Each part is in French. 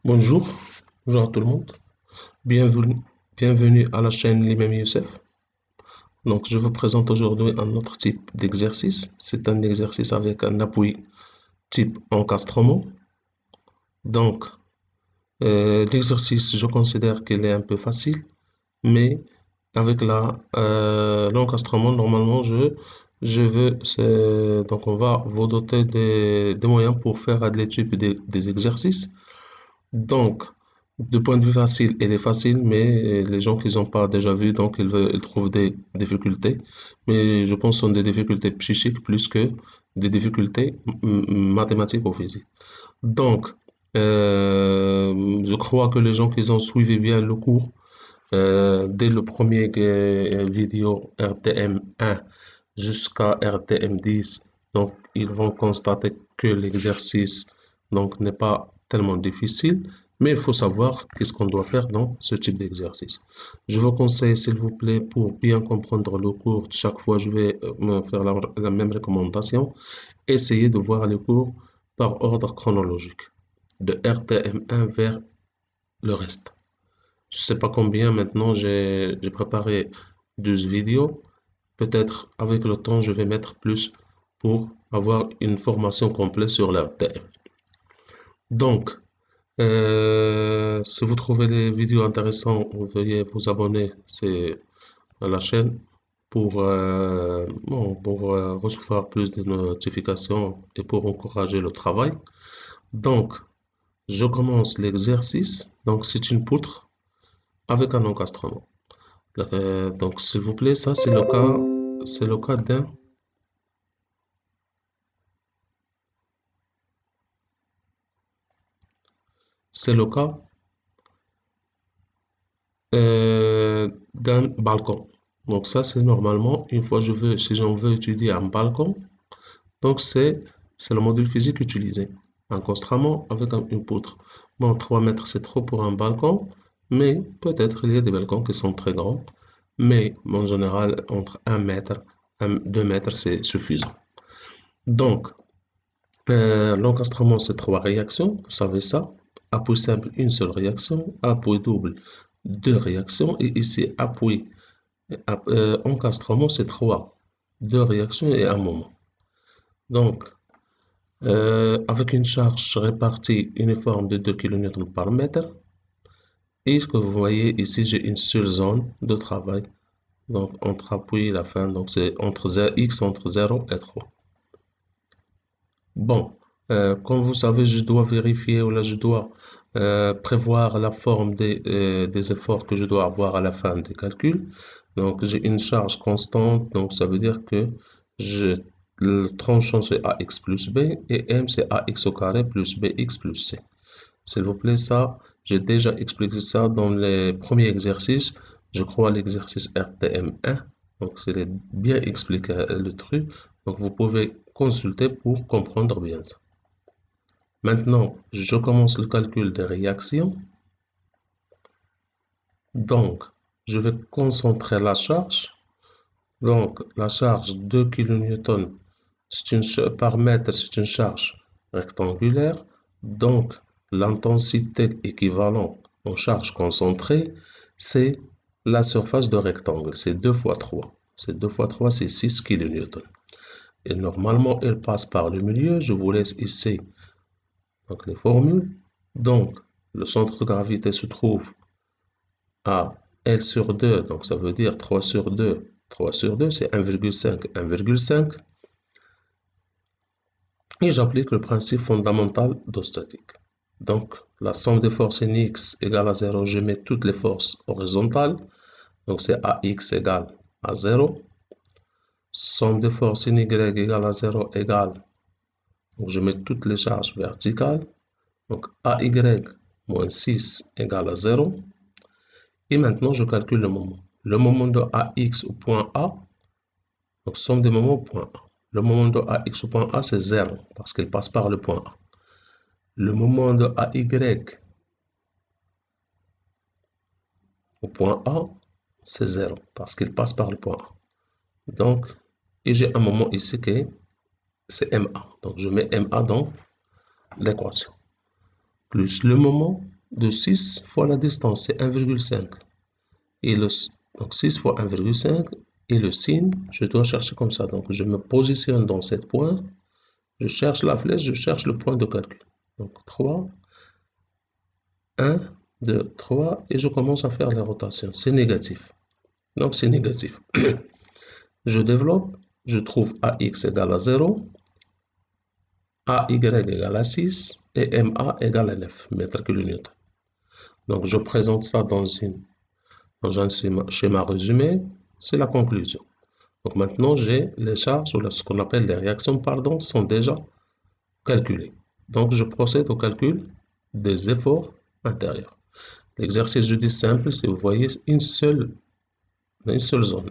Bonjour, bonjour à tout le monde. Bienvenue, bienvenue à la chaîne L'Imam Youssef. Donc, je vous présente aujourd'hui un autre type d'exercice. C'est un exercice avec un appui type encastrement. Donc, l'exercice, je considère qu'il est un peu facile, mais avec l'encastrement, normalement, donc on va vous doter des moyens pour faire des types des exercices. Donc, de point de vue facile, elle est facile, mais les gens qui n'ont pas déjà vu, donc ils trouvent des difficultés. Mais je pense que ce sont des difficultés psychiques plus que des difficultés mathématiques ou physiques. Donc, je crois que les gens qui ont suivi bien le cours, dès le premier vidéo RTM1 jusqu'à RTM10, donc ils vont constater que l'exercice donc n'est pas tellement difficile, mais il faut savoir qu'est-ce qu'on doit faire dans ce type d'exercice. Je vous conseille, s'il vous plaît, pour bien comprendre le cours, chaque fois je vais me faire la même recommandation, essayez de voir les cours par ordre chronologique, de RTM1 vers le reste. Je sais pas combien maintenant j'ai préparé 12 vidéos. Peut-être avec le temps, je vais mettre plus pour avoir une formation complète sur l'RTM. Donc, si vous trouvez les vidéos intéressantes, veuillez vous abonner à la chaîne pour recevoir plus de notifications et pour encourager le travail. Donc, je commence l'exercice. Donc, c'est une poutre avec un encastrement. Donc, s'il vous plaît, ça c'est le cas c'est le cas d'un balcon. Donc ça, c'est normalement, une fois si j'en veux étudier un balcon, donc c'est le module physique utilisé. Un construment avec une poutre. Bon, 3 mètres, c'est trop pour un balcon, mais peut-être il y a des balcons qui sont très grands, mais en général, entre 1 mètre, 2 mètres, c'est suffisant. Donc, l'encastrement, c'est 3 réactions, vous savez ça. Appui simple, une seule réaction. Appui double, 2 réactions. Et ici, encastrement, c'est 2 réactions et un moment. Donc, avec une charge répartie uniforme de 2 kN par mètre. Et ce que vous voyez ici, j'ai une seule zone de travail. Donc, entre appui et la fin, donc c'est X entre 0 et 3. Bon, comme vous savez, je dois vérifier ou là, je dois prévoir la forme des efforts que je dois avoir à la fin des calculs. Donc, j'ai une charge constante, donc ça veut dire que le tranchant c'est ax plus b et m c'est ax au carré plus bx plus c. S'il vous plaît, ça, j'ai déjà expliqué ça dans les premiers exercices. Je crois l'exercice RTM1. Donc, c'est bien expliqué le truc. Donc, vous pouvez consulter pour comprendre bien ça. Maintenant, je commence le calcul des réactions. Donc, je vais concentrer la charge. Donc, la charge 2 kN par mètre, c'est une charge rectangulaire. Donc, l'intensité équivalente en charge concentrée, c'est la surface de rectangle. C'est 2 fois 3. C'est 2 fois 3, c'est 6 kN. Et normalement, elle passe par le milieu. Je vous laisse ici donc, les formules. Donc, le centre de gravité se trouve à L sur 2. Donc, ça veut dire 3 sur 2. 3 sur 2, c'est 1,5. 1,5. Et j'applique le principe fondamental de statique. Donc, la somme des forces en X égale à 0. Je mets toutes les forces horizontales. Donc, c'est AX égale à 0. Somme des forces en Y égale à 0 égale. Donc, je mets toutes les charges verticales. Donc, AY moins 6 égale à 0. Et maintenant, je calcule le moment. Le moment de AX au point A, donc somme des moments au point A. Le moment de AX au point A, c'est 0, parce qu'il passe par le point A. Le moment de AY au point A, c'est 0, parce qu'il passe par le point A. Donc, et j'ai un moment ici qui c'est MA. Donc, je mets MA dans l'équation. Plus le moment de 6 fois la distance, c'est 1,5. Et donc 6 fois 1,5 et le signe, je dois chercher comme ça. Donc je me positionne dans ce point, je cherche la flèche, je cherche le point de calcul. Donc 3, 1, 2, 3, et je commence à faire les rotations. C'est négatif. Donc c'est négatif. Je développe, je trouve AX égale à 0, AY égale à 6 et MA égale à 9 mètres kilonewtons. Donc je présente ça dans un schéma résumé, c'est la conclusion. Donc maintenant j'ai les charges, ou ce qu'on appelle les réactions, pardon, sont déjà calculées. Donc je procède au calcul des efforts intérieurs. L'exercice, je dis simple, si vous voyez une seule zone.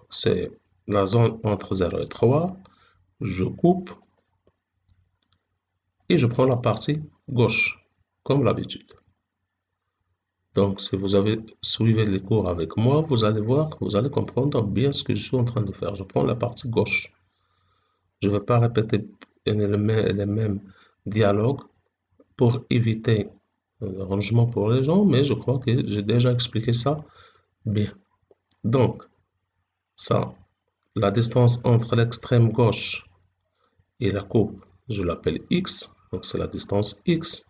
C'est la zone entre 0 et 3. Je coupe et je prends la partie gauche, comme l'habitude. Donc, si vous avez suivi les cours avec moi, vous allez voir, vous allez comprendre bien ce que je suis en train de faire. Je prends la partie gauche. Je ne vais pas répéter les mêmes dialogues pour éviter le rangement pour les gens, mais je crois que j'ai déjà expliqué ça bien. Donc, ça, la distance entre l'extrême gauche et la coupe, je l'appelle X, donc c'est la distance X.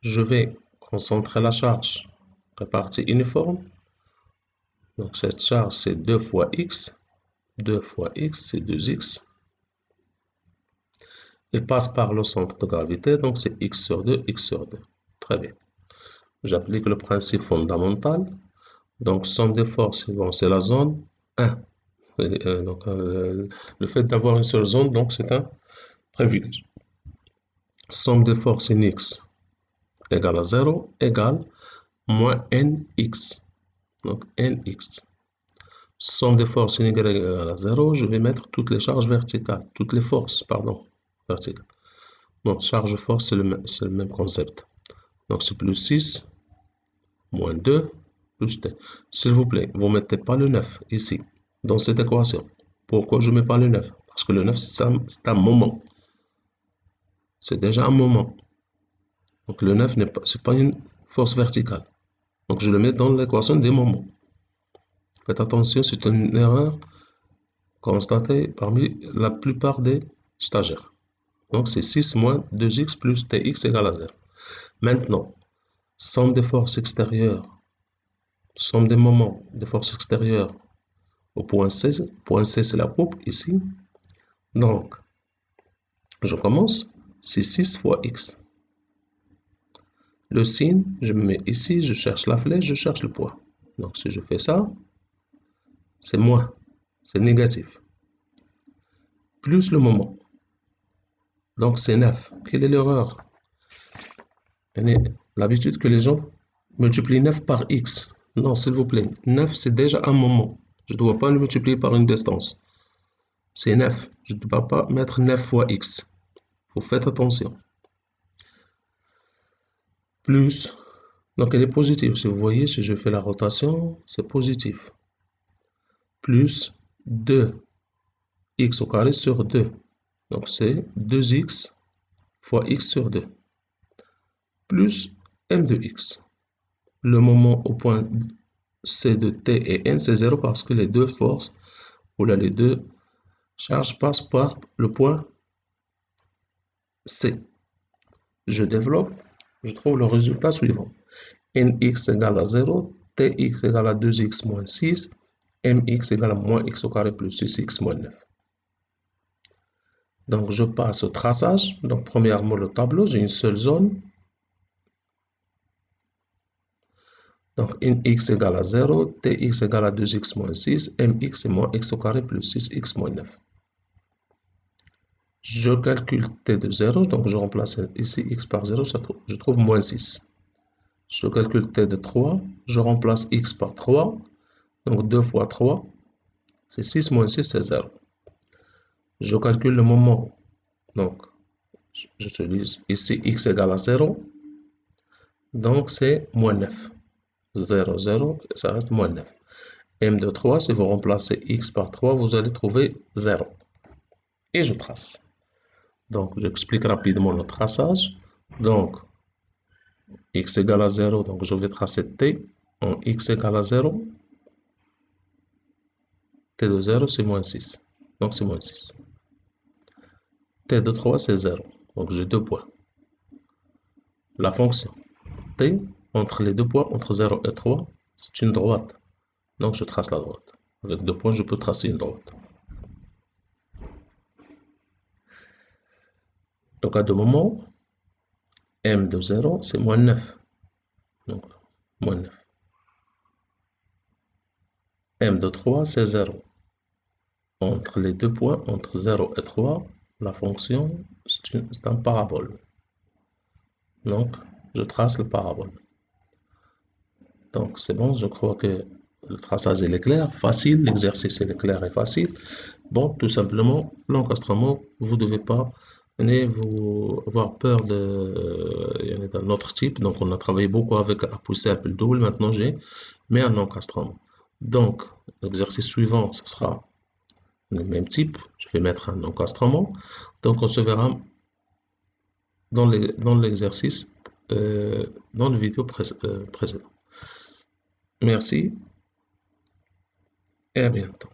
Je vais concentrer la charge répartie uniforme. Donc cette charge, c'est 2 fois X. 2 fois X, c'est 2X. Il passe par le centre de gravité, donc c'est X sur 2, X sur 2. Très bien. J'applique le principe fondamental. Donc somme des forces, bon, c'est la zone 1. Donc le fait d'avoir une seule zone, donc c'est un privilège. Somme des forces in X égale à 0 égale moins NX. Donc NX. Somme des forces in Y égale à 0, je vais mettre toutes les charges verticales, toutes les forces, pardon, verticales. Donc charge-force, c'est le même concept. Donc c'est plus 6, moins 2, plus T. S'il vous plaît, vous ne mettez pas le 9 ici, dans cette équation. Pourquoi je ne mets pas le 9? Parce que le 9, c'est un moment. C'est déjà un moment. Donc le 9, c'est pas une force verticale. Donc je le mets dans l'équation des moments. Faites attention, c'est une erreur constatée parmi la plupart des stagiaires. Donc c'est 6 moins 2x plus tx égale à 0. Maintenant, somme des forces extérieures, somme des moments des forces extérieures au point C. Point C, c'est la coupe ici. Donc, je commence, c'est 6 fois x. Le signe, je me mets ici, je cherche la flèche, je cherche le poids. Donc si je fais ça, c'est moins, c'est négatif. Plus le moment. Donc c'est 9. Quelle est l'erreur? L'habitude que les gens multiplient 9 par x. Non, s'il vous plaît. 9, c'est déjà un moment. Je ne dois pas le multiplier par une distance. C'est 9. Je ne dois pas mettre 9 fois x. Vous faites attention. Plus. Donc elle est positive. Si vous voyez, si je fais la rotation, c'est positif. Plus 2x au carré sur 2. Donc c'est 2x fois x sur 2. Plus m de x. Le moment au point C de T et N, c'est 0 parce que les deux forces, ou là les deux charges passent par le point C. Je développe, je trouve le résultat suivant. Nx égale à 0, Tx égale à 2x moins 6, Mx égale à moins x au carré plus 6x moins 9. Donc je passe au traçage. Donc premièrement le tableau, j'ai une seule zone. Donc Nx égale à 0, Tx égale à 2x moins 6, Mx est moins x au carré plus 6x moins 9. Je calcule t de 0, donc je remplace ici x par 0, je trouve moins 6. Je calcule t de 3, je remplace x par 3, donc 2 fois 3, c'est 6 moins 6, c'est 0. Je calcule le moment, donc j'utilise ici x égale à 0, donc c'est moins 9. 0, 0, ça reste moins 9. M de 3, si vous remplacez x par 3, vous allez trouver 0. Et je trace. Donc, j'explique rapidement le traçage. Donc, x égale à 0, donc je vais tracer t en x égale à 0. T de 0, c'est moins 6. Donc, c'est moins 6. T de 3, c'est 0. Donc, j'ai deux points. La fonction t entre les deux points, entre 0 et 3, c'est une droite. Donc, je trace la droite. Avec deux points, je peux tracer une droite. Donc, à deux moments, m de 0, c'est moins 9. Donc, moins 9. M de 3, c'est 0. Entre les deux points, entre 0 et 3, la fonction, c'est un parabole. Donc, je trace le parabole. Donc, c'est bon, je crois que le traçage est clair, facile, l'exercice est clair et facile. Bon, tout simplement, l'encastrement, vous ne devez pas vous avoir peur d'un autre type. Donc, on a travaillé beaucoup avec appui simple double. Maintenant, j'ai mis un encastrement. Donc, l'exercice suivant, ce sera le même type. Je vais mettre un encastrement. Donc, on se verra dans l'exercice, dans le vidéo précédent. Merci et à bientôt.